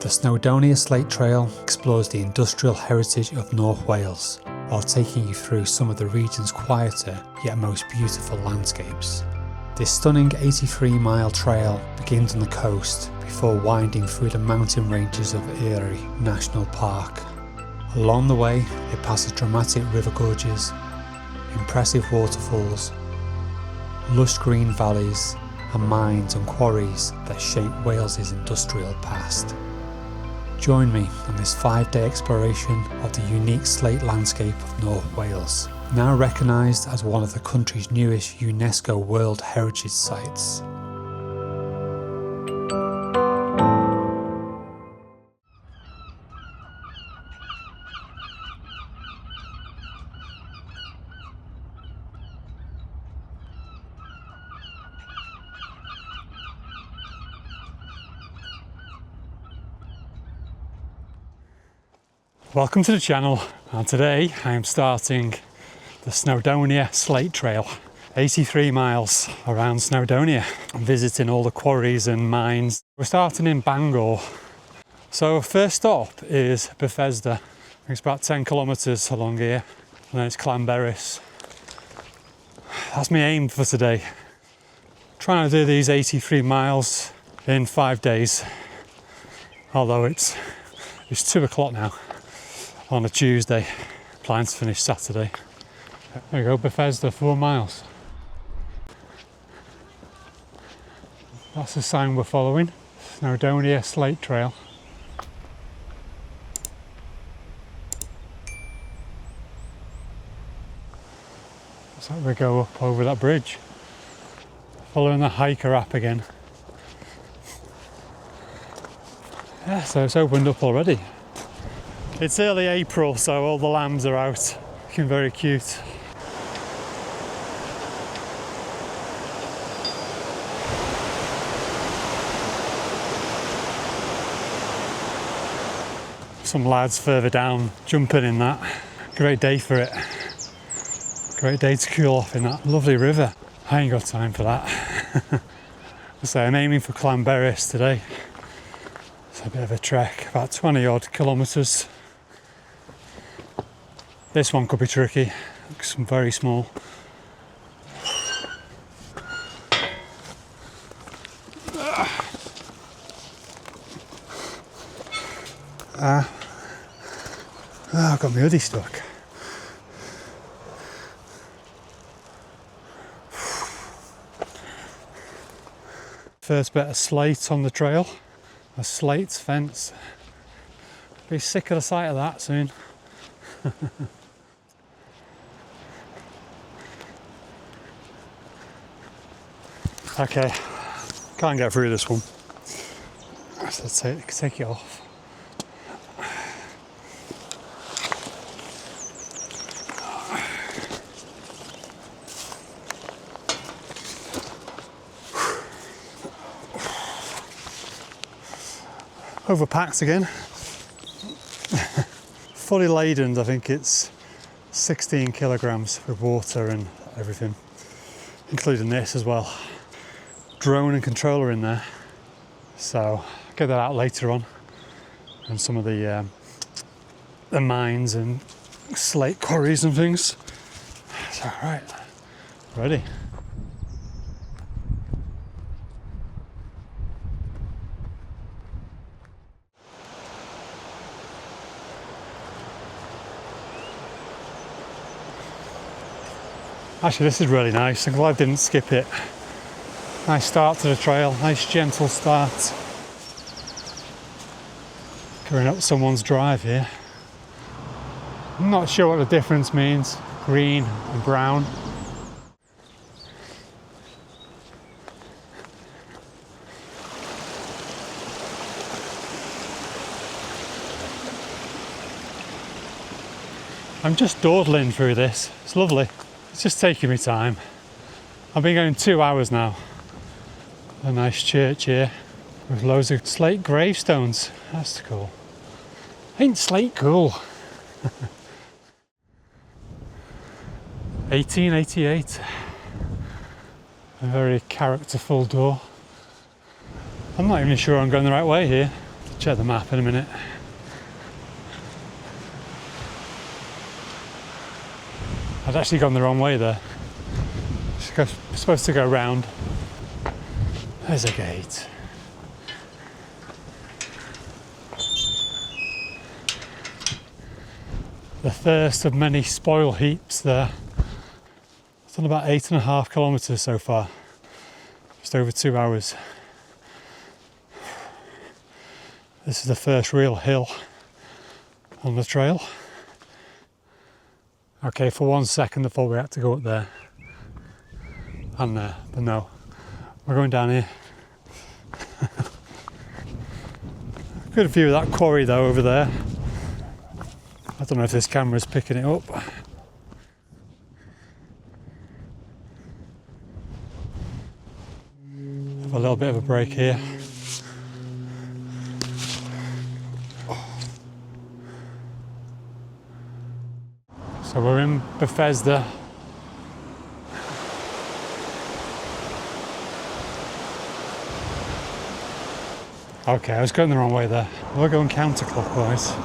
The Snowdonia Slate Trail explores the industrial heritage of North Wales, while taking you through some of the region's quieter yet most beautiful landscapes. This stunning 83-mile trail begins on the coast before winding through the mountain ranges of Eryri National Park. Along the way, it passes dramatic river gorges, impressive waterfalls, lush green valleys, and mines and quarries that shape Wales's industrial past. Join me on this 5-day exploration of the unique slate landscape of North Wales, now recognised as one of the country's newest UNESCO World Heritage Sites. Welcome to the channel, and today I am starting the Snowdonia Slate Trail, 83 miles around Snowdonia. I'm visiting all the quarries and mines. We're starting in Bangor. So first stop is Bethesda. It's about 10 kilometres along here, and then it's Llanberis. That's my aim for today. Trying to do these 83 miles in 5 days, although it's 2 o'clock now on a Tuesday. Plan to finish Saturday. There we go, Bethesda, 4 miles. That's the sign we're following, Snowdonia Slate Trail. Looks like we go up over that bridge. Following the hiker app again. Yeah, so it's opened up already. It's early April, so all the lambs are out, looking very cute. Some lads further down jumping in that. Great day for it. Great day to cool off in that lovely river. I ain't got time for that. So I'm aiming for Llanberis today. It's a bit of a trek, about 20 odd kilometres. This one could be tricky, looks very small. I've got my hoodie stuck. First bit of slate on the trail, a slate fence. Be sick of the sight of that soon. Okay, can't get through this one, so take it off. Overpacked again. Fully laden, I think it's 16 kilograms with water and everything, including this as well. Drone and controller in there, so I'll get that out later on, and some of the mines and slate quarries and things. So right, ready. Actually, this is really nice. I'm glad I didn't skip it. Nice start to the trail, nice gentle start. Going up someone's drive here. I'm not sure what the difference means, green and brown. I'm just dawdling through this, it's lovely. It's just taking me time. I've been going 2 hours now. A nice church here with loads of slate gravestones. That's cool. Ain't slate cool? 1888. A very characterful door. I'm not even sure I'm going the right way here. check the map in a minute. I'd actually gone the wrong way there. Supposed to go round. There's a gate. The first of many spoil heaps there. It's done about 8.5 kilometres so far. Just over 2 hours. This is the first real hill on the trail. Okay, for 1 second I thought we had to go up there and there, but no, we're going down here. Good view of that quarry though over there. I don't know if this camera's picking it up. Have a little bit of a break here. So we're in Bethesda. Okay, I was going the wrong way there. We're going counterclockwise.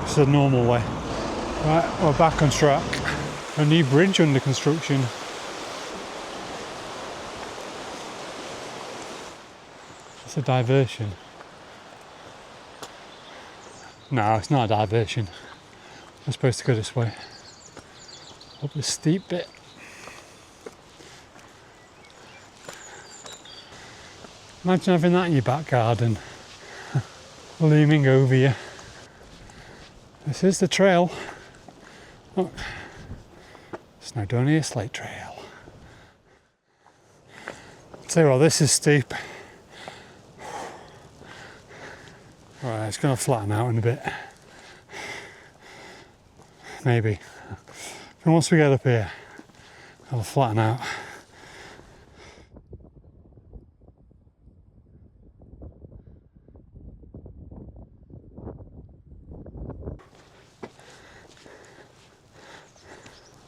This is a normal way. Right, we're back on track. A new bridge under construction. It's a diversion. No, it's not a diversion. I'm supposed to go this way. Up the steep bit. Imagine having that in your back garden, looming over you. This is the trail. Look, Snowdonia Slate Trail. I'll tell you what, this is steep. Right, it's going to flatten out in a bit. Maybe. But once we get up here, it'll flatten out.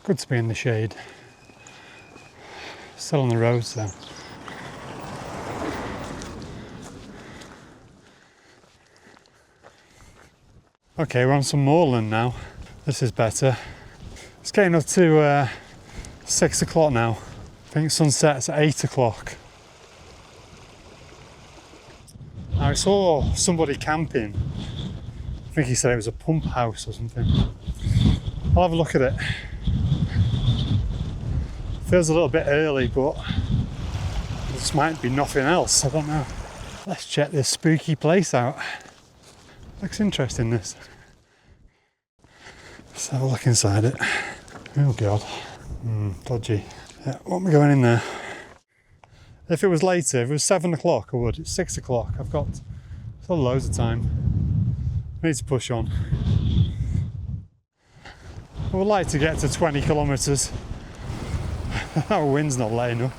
Good to be in the shade. Still on the roads though. Okay, we're on some moorland now. This is better. It's getting up to 6 o'clock now. I think sunset's at 8 o'clock. I saw somebody camping. I think he said it was a pump house or something. I'll have a look at it. Feels a little bit early, but this might be nothing else. I don't know. Let's check this spooky place out. Looks interesting, this. Let's have a look inside it. Oh god. Dodgy. Yeah, what am I going in there? If it was later, if it was 7 o'clock, I would. It's 6 o'clock. I've got still loads of time. I need to push on. I would like to get to 20 kilometres. That wind's not letting up.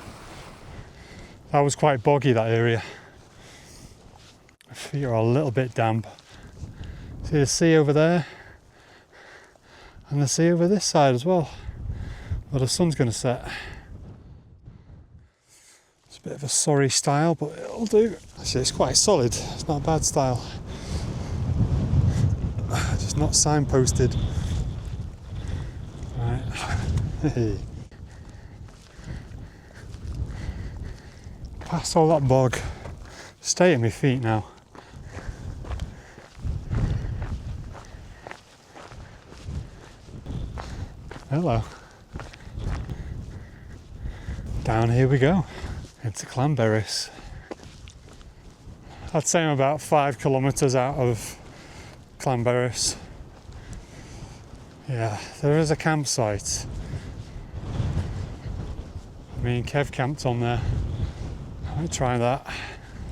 That was quite boggy, that area. My feet are a little bit damp. See the sea over there? And the sea over this side as well. Well, the sun's going to set. It's a bit of a sorry style, but it'll do. Actually, it's quite solid. It's not a bad style. Just not signposted. Right. Past all that bog. Stay at my feet now. Hello. Down here we go, into Clanberis. I'd say I'm about 5 kilometres out of Clanberis. Yeah, there is a campsite. Me and Kev camped on there. I might try that.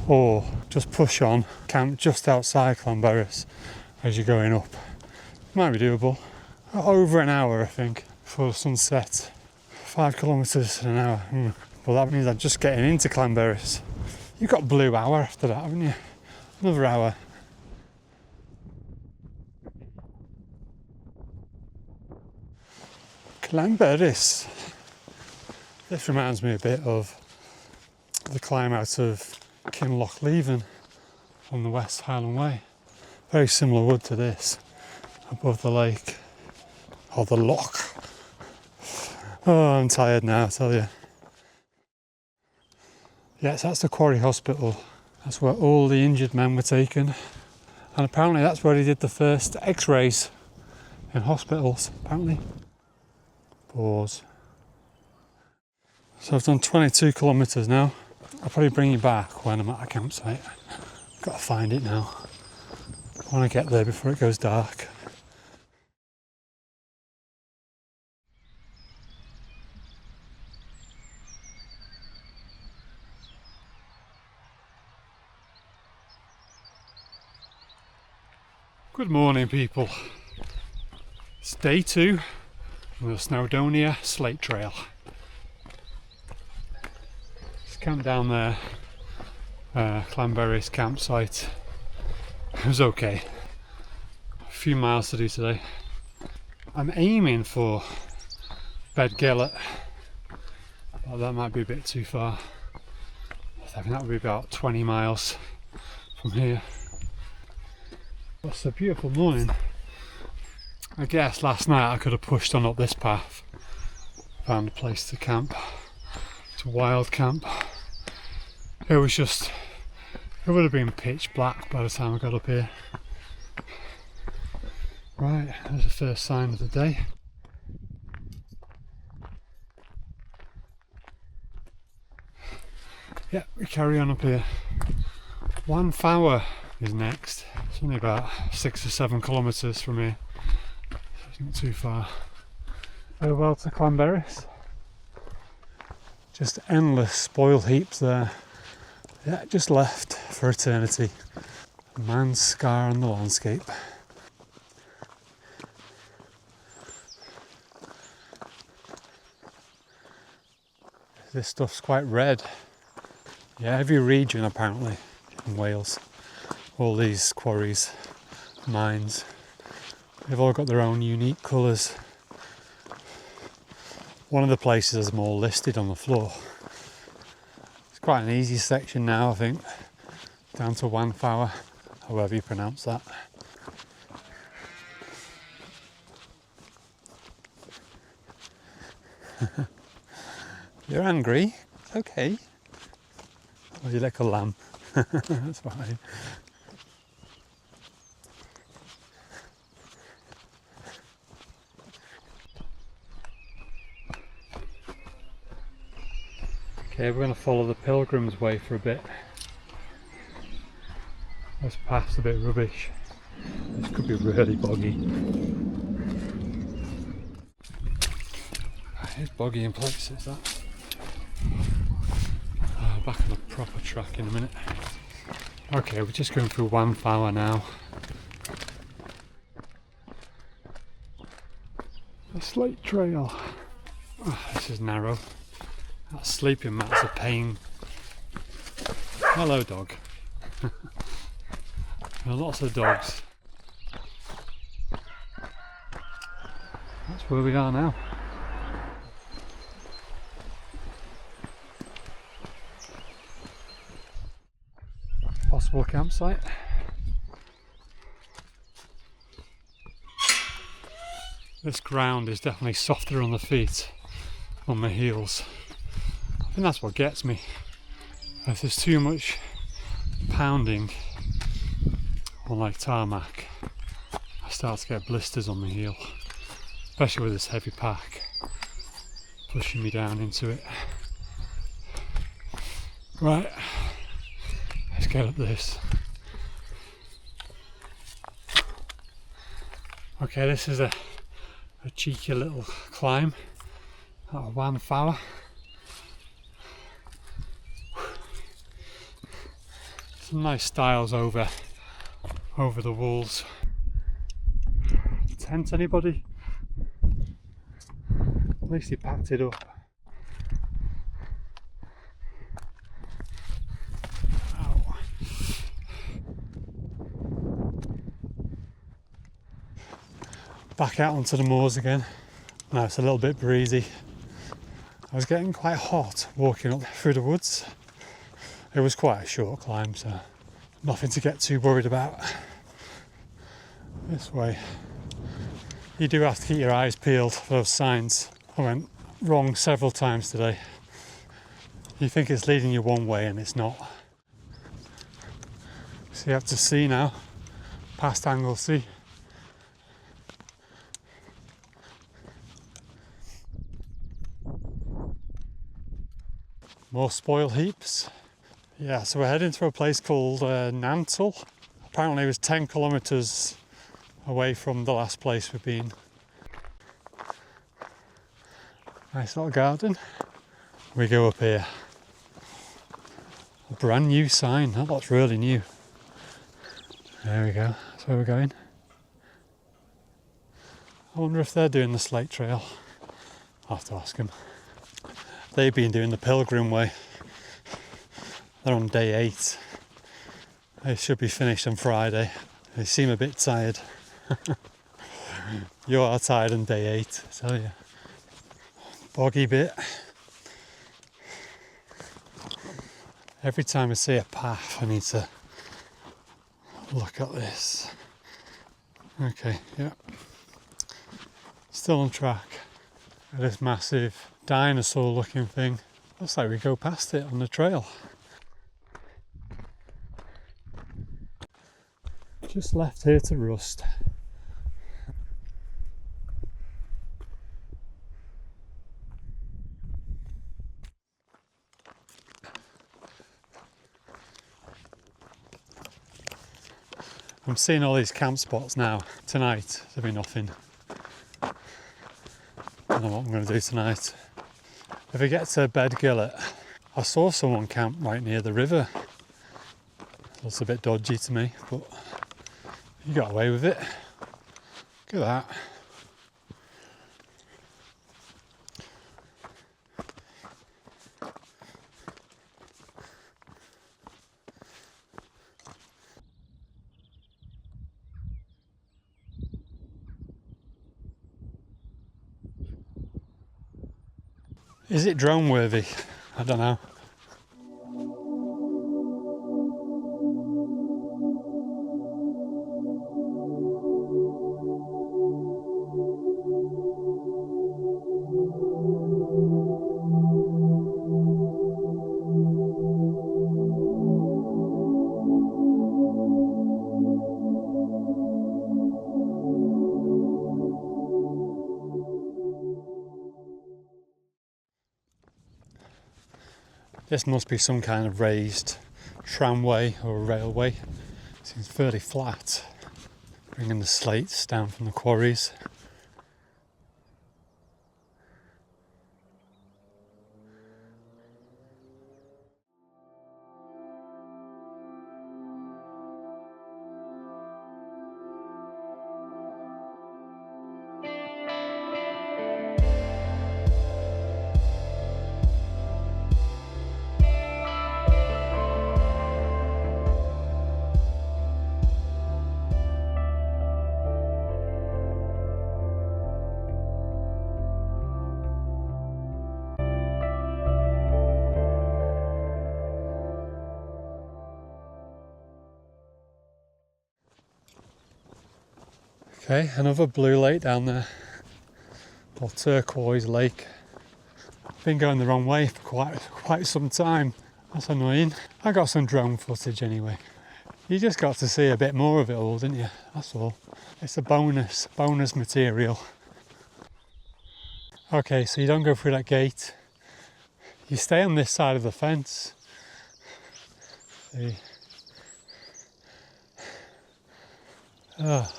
Or just push on, camp just outside Clanberis as you're going up. Might be doable. Over an hour, I think, before the sunset. 5 kilometres in an hour. Well, that means I'm just getting into Clanberis. You've got blue hour after that, haven't you? Another hour. Clanberis. This reminds me a bit of the climb out of Kinloch Leven. from the West Highland Way. Very similar wood to this, above the lake, or the loch. Oh, I'm tired now, I tell you. Yes, that's the Quarry Hospital. That's where all the injured men were taken. And apparently that's where they did the first x-rays in hospitals, apparently. Pause. So I've done 22 kilometres now. I'll probably bring you back when I'm at a campsite. Got to find it now. I want to get there before it goes dark. Good morning, people. It's day 2 on the Snowdonia Slate Trail. Just camped down there, Clanberry's campsite. It was okay. A few miles to do today. I'm aiming for Bed Gillet, but that might be a bit too far. I think that would be about 20 miles from here. It's a beautiful morning. I guess last night I could have pushed on up this path, found a place to camp, to wild camp. It was just, it would have been pitch black by the time I got up here. Right, there's the first sign of the day. Yeah, we carry on up here. Waterfalls is next. It's only about 6 or 7 kilometres from here, so it's not too far. Farewell to Clanberry's. Just endless spoil heaps there. Yeah, just left for eternity. A man's scar on the landscape. This stuff's quite red. Yeah, every region apparently in Wales. All these quarries, mines, they've all got their own unique colours. One of the places has them all listed on the floor. It's quite an easy section now, I think, down to Waterfalls, however you pronounce that. You're angry? It's okay. Or you like a lamb? That's fine. Okay, we're going to follow the Pilgrim's Way for a bit. This path's a bit rubbish. This could be really boggy. It's boggy in places, that. Back on the proper track in a minute. Okay, we're just going through Waterfalls now. The Slate Trail. Oh, this is narrow. That sleeping mat's a pain. Hello, dog. There are lots of dogs. That's where we are now. Possible campsite. This ground is definitely softer on the feet, on my heels. I think that's what gets me. If there's too much pounding on like tarmac, I start to get blisters on my heel, especially with this heavy pack pushing me down into it. Right, let's get up this. Okay, this is a cheeky little climb out of Waterfalls. Some nice styles over the walls. Tent, anybody? At least he packed it up. Ow. Back out onto the moors again. Now it's a little bit breezy. I was getting quite hot walking up through the woods. It was quite a short climb, so Nothing to get too worried about. This way. You do have to keep your eyes peeled for those signs. I went wrong several times today. You think it's leading you one way and it's not. So you have to see now, past Anglesey. More spoil heaps. Yeah, so we're heading to a place called Nantle. Apparently it was 10 kilometres away from the last place we've been. Nice little garden. We go up here. A brand new sign, that looks really new. There we go, that's where we're going. I wonder if they're doing the Slate Trail. I'll have to ask them. They've been doing the Pilgrim Way. They're on day 8. They should be finished on Friday. They seem a bit tired. You are tired on day 8, I tell you. Boggy bit. Every time I see a path, I need to look at this. Okay, yeah. Still on track. This massive dinosaur looking thing. Looks like we go past it on the trail. Just left here to rust. I'm seeing all these camp spots now. Tonight there'll be nothing. I don't know what I'm going to do tonight. If I get to Bedgillet, I saw someone camp right near the river. Looks a bit dodgy to me, but you got away with it. Look at that. Is it drone worthy? I don't know. This must be some kind of raised tramway or railway. Seems fairly flat. Bringing the slates down from the quarries. Okay, another blue lake down there, or turquoise lake. I've been going the wrong way for quite some time. That's annoying. I got some drone footage anyway. You just got to see a bit more of it all, didn't you? That's all. It's a bonus material. Okay, so you don't go through that gate. You stay on this side of the fence. See? Oh.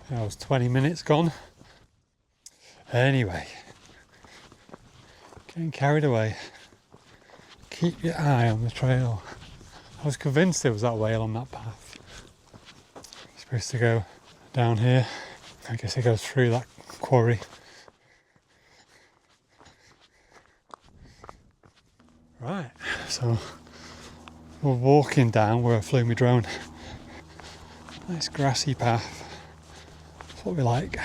That was 20 minutes gone. Anyway, getting carried away. Keep your eye on the trail. I was convinced there was that whale on that path. It's supposed to go down here. I guess it goes through that quarry. Right, so we're walking down where I flew my drone. Nice grassy path. That's what we like.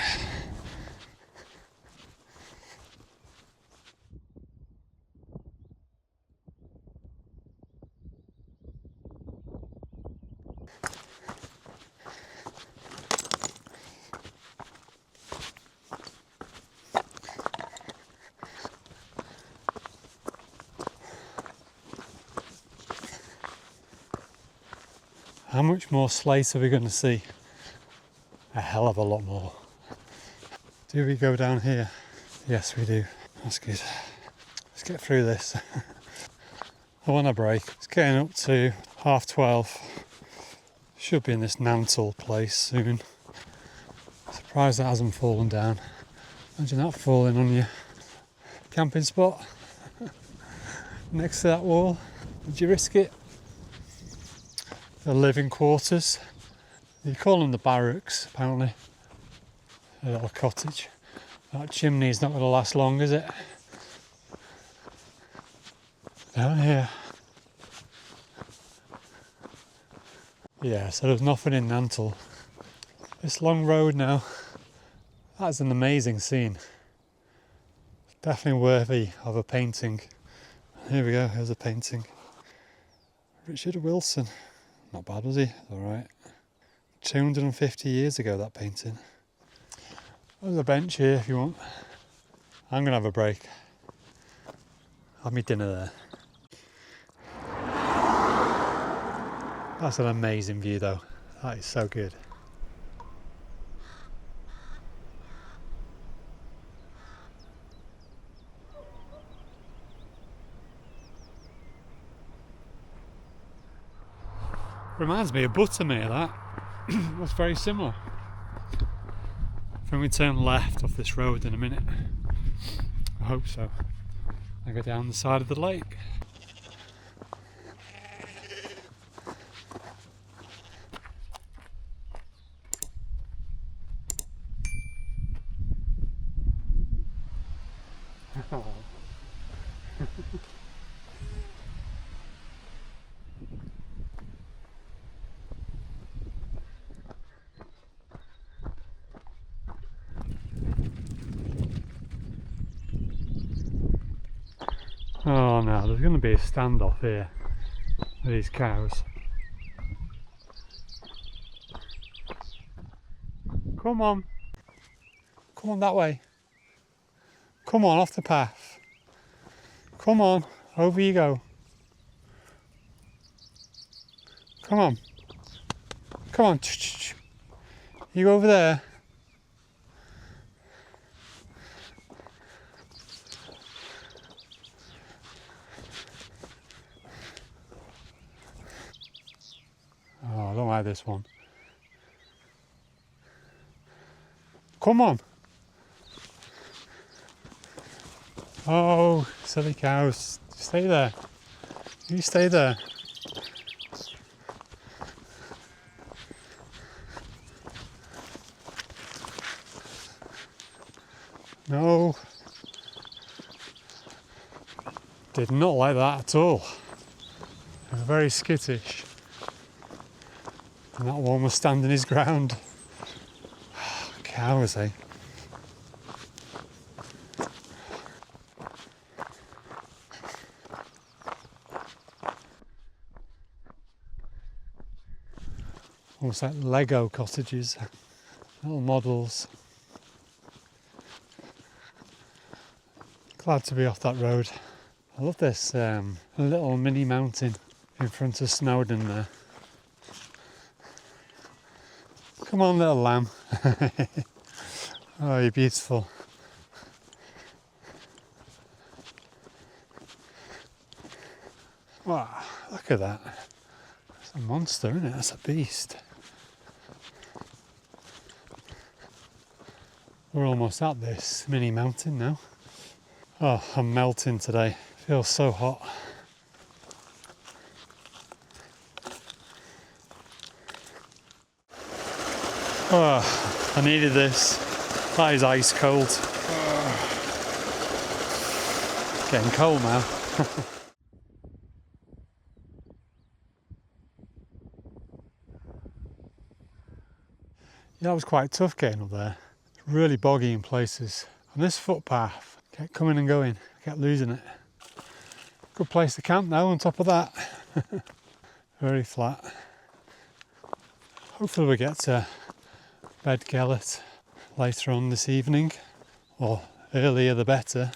How much more slate are we going to see? A hell of a lot more. Do we go down here? Yes, we do. That's good. Let's get through this. I want a break. It's getting up to 12:30. Should be in this Nantal place soon. Surprised that hasn't fallen down. Imagine that falling on your camping spot next to that wall. Would you risk it? The living quarters. You call them the barracks, apparently. A little cottage. That chimney's not going to last long, is it? Down here. Yeah, so there's nothing in Nantal. This long road now, that's an amazing scene. Definitely worthy of a painting. Here we go, here's a painting. Richard Wilson. Not bad, was he? Alright. 250 years ago, that painting. There's a bench here if you want. I'm going to have a break. Have me dinner there. That's an amazing view though. That is so good. Reminds me of Buttermere, that. That's very similar. When we turn left off this road in a minute. I hope so. I go down the side of the lake. Oh no, there's going to be a standoff here with these cows. Come on. Come on that way. Come on, off the path. Come on, over you go. Come on. Come on. You go over there. Oh, I don't like this one. Come on. Oh, silly cows. Stay there. You stay there. No. Did not like that at all. They were very skittish. And that one was standing his ground. Cows, eh? Almost like Lego cottages, little models. Glad to be off that road. I love this little mini mountain in front of Snowdon there. Come on, little lamb. Oh, you're beautiful. Wow, look at that. That's a monster, isn't it? That's a beast. We're almost at this mini mountain now. Oh, I'm melting today. Feels so hot. Oh, I needed this. That is ice cold. Getting cold now. Yeah, that was quite tough getting up there. It's really boggy in places. And this footpath kept coming and going. I kept losing it. Good place to camp now on top of that. Very flat. Hopefully we get to Bedgellet later on this evening, or earlier the better,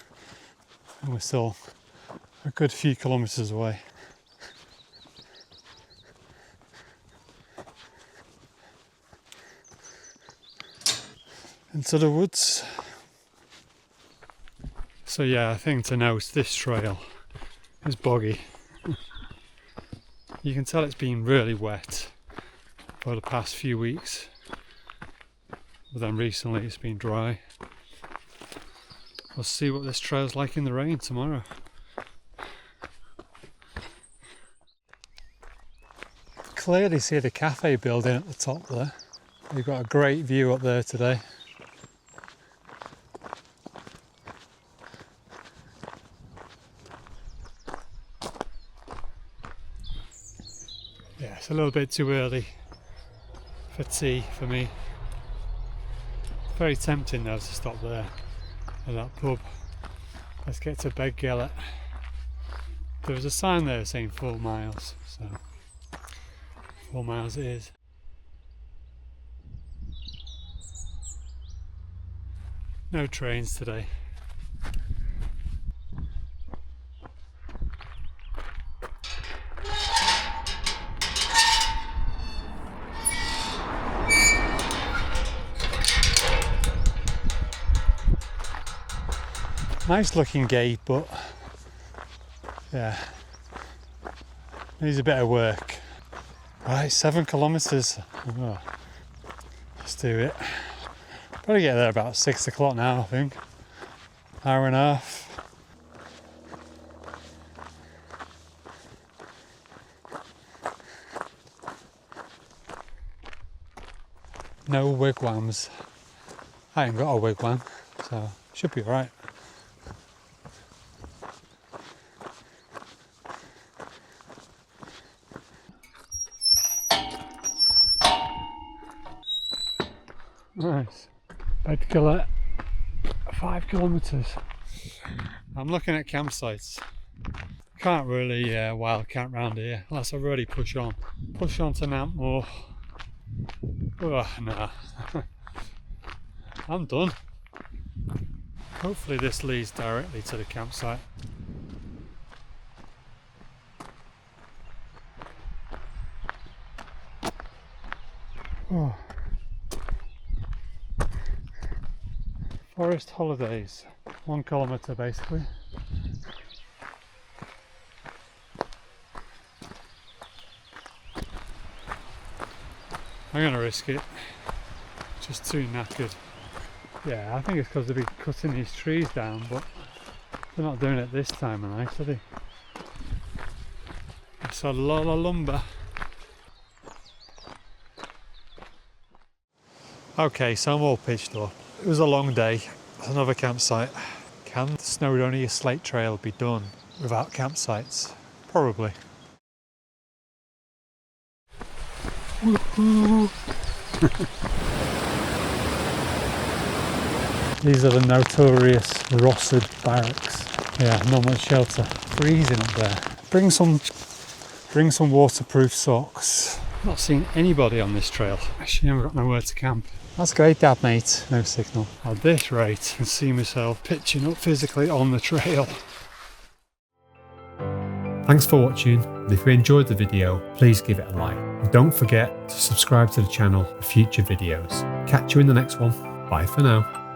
and we're still a good few kilometres away. into the woods. So yeah, I think to note this trail is boggy. You can tell it's been really wet for the past few weeks, but then recently it's been dry. We'll see what this trail's like in the rain tomorrow. Clearly see the cafe building at the top there. We've got a great view up there today. Yeah, it's a little bit too early for tea for me. Very tempting though to stop there at that pub. Let's get to Bedgellet. There was a sign there saying 4 miles, so 4 miles it is. No trains today. Nice looking gate, but yeah, needs a bit of work. Right, 7 kilometres. Oh, let's do it. Probably get there about 6 o'clock now, I think. Hour and a half. No wigwams. I ain't got a wigwam, so should be alright. Nice. Bedgellet, 5 kilometres. I'm looking at campsites. Can't really wild camp round here unless I really push on. Push on to Nantmore. Oh, nah. I'm done. Hopefully this leads directly to the campsite. Oh. Forest holidays, 1 kilometre basically. I'm gonna risk it, just too knackered. Yeah, I think it's because they've been cutting these trees down, but they're not doing it this time of night, are they? It's a lot of lumber. Okay, so I'm all pitched up. It was a long day. Another campsite. Can the Snowdonia Slate Trail be done without campsites? Probably. Woohoo! These are the notorious Rossard barracks. Yeah, not much shelter. Freezing up there. Bring some waterproof socks. Not seen anybody on this trail. Actually, I've got nowhere to camp. That's great, Dad, mate. No signal. At this rate, I can see myself pitching up physically on the trail. Thanks for watching, and if you enjoyed the video, please give it a like. And don't forget to subscribe to the channel for future videos. Catch you in the next one. Bye for now.